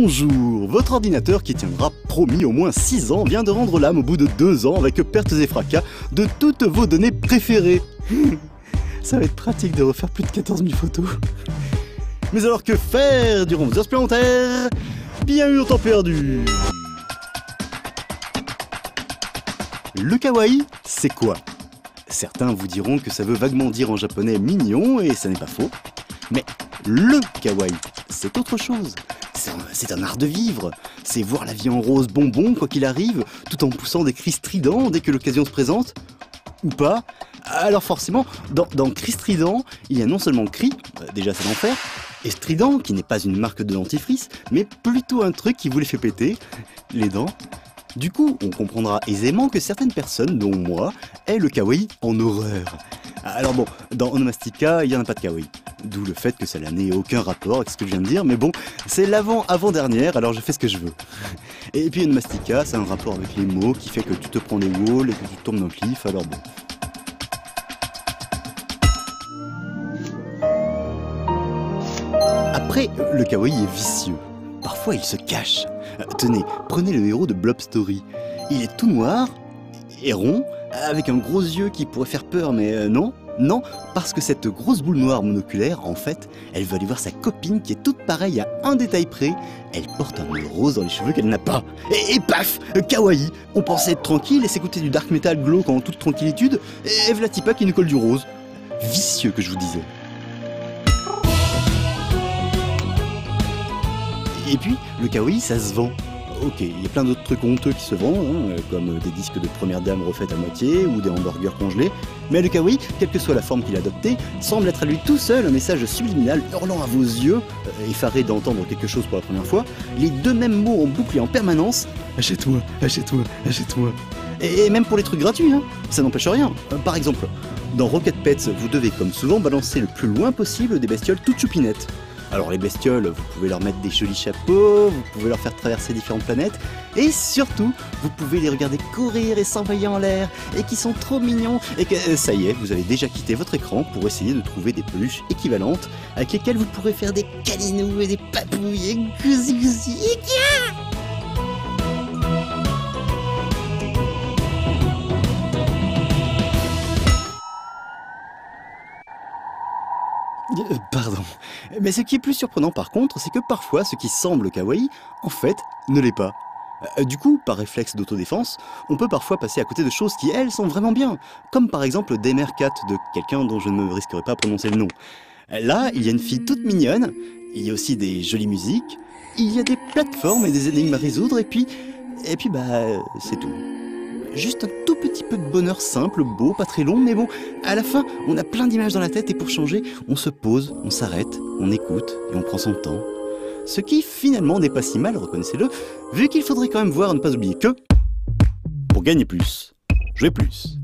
Bonjour, votre ordinateur qui tiendra promis au moins 6 ans vient de rendre l'âme au bout de 2 ans avec pertes et fracas de toutes vos données préférées. Ça va être pratique de refaire plus de 14 000 photos. Mais alors que faire durant vos heures supplémentaires? Bien eu en temps perdu. Le kawaii, c'est quoi? Certains vous diront que ça veut vaguement dire en japonais mignon, et ça n'est pas faux. Mais le kawaii, c'est autre chose. C'est un art de vivre. C'est voir la vie en rose bonbon, quoi qu'il arrive, tout en poussant des cris stridents dès que l'occasion se présente. Ou pas. Alors forcément, dans cri strident, il y a non seulement cri, déjà c'est l'enfer, et strident, qui n'est pas une marque de dentifrice, mais plutôt un truc qui vous les fait péter, les dents. Du coup, on comprendra aisément que certaines personnes, dont moi, aient le kawaii en horreur. Alors bon, dans Onomastica, il n'y en a pas de kawaii. D'où le fait que ça n'ait aucun rapport avec ce que je viens de dire, mais bon, c'est l'avant-avant-dernière, alors je fais ce que je veux. Et puis Onomastica, c'est un rapport avec les mots qui fait que tu te prends des walls et que tu tombes dans le cliff, alors bon. Après, le kawaii est vicieux. Parfois, il se cache. Tenez, prenez le héros de Blob Story. Il est tout noir et rond, avec un gros yeux qui pourrait faire peur, mais non. Non, parce que cette grosse boule noire monoculaire, en fait, elle veut aller voir sa copine qui est toute pareille à un détail près. Elle porte un nœud rose dans les cheveux qu'elle n'a pas. Et paf, kawaii. On pensait être tranquille et s'écouter du dark metal glauque en toute tranquillitude, et v'là Tipa qui nous colle du rose. Vicieux que je vous disais. Et puis, le kawaii, ça se vend. Ok, il y a plein d'autres trucs honteux qui se vendent, comme des disques de première dame refaits à moitié ou des hamburgers congelés. Mais le kawaii, quelle que soit la forme qu'il a adoptée, semble être à lui tout seul un message subliminal hurlant à vos yeux, effarés d'entendre quelque chose pour la première fois, les deux mêmes mots en boucle et en permanence. Achète-moi, achète-moi, achète-moi. Et même pour les trucs gratuits, ça n'empêche rien. Par exemple, dans Rocket Pets, vous devez comme souvent balancer le plus loin possible des bestioles toutes choupinettes. Alors les bestioles, vous pouvez leur mettre des jolis chapeaux, vous pouvez leur faire traverser différentes planètes, et surtout, vous pouvez les regarder courir et s'envoyer en l'air, et qui sont trop mignons, et que ça y est, vous avez déjà quitté votre écran pour essayer de trouver des peluches équivalentes, avec lesquelles vous pourrez faire des câlinous et des papouilles, et gousi. Pardon. Mais ce qui est plus surprenant par contre, c'est que parfois ce qui semble kawaii, en fait, ne l'est pas. Du coup, par réflexe d'autodéfense, on peut parfois passer à côté de choses qui, elles, sont vraiment bien. Comme par exemple Demercat de quelqu'un dont je ne me risquerai pas à prononcer le nom. Là, il y a une fille toute mignonne, il y a aussi des jolies musiques, il y a des plateformes et des énigmes à résoudre, et puis c'est tout. Juste un tout petit peu de bonheur simple, beau, pas très long, mais bon, à la fin, on a plein d'images dans la tête et pour changer, on se pose, on s'arrête, on écoute et on prend son temps. Ce qui finalement n'est pas si mal, reconnaissez-le, vu qu'il faudrait quand même voir à ne pas oublier que, pour gagner plus, jouer plus.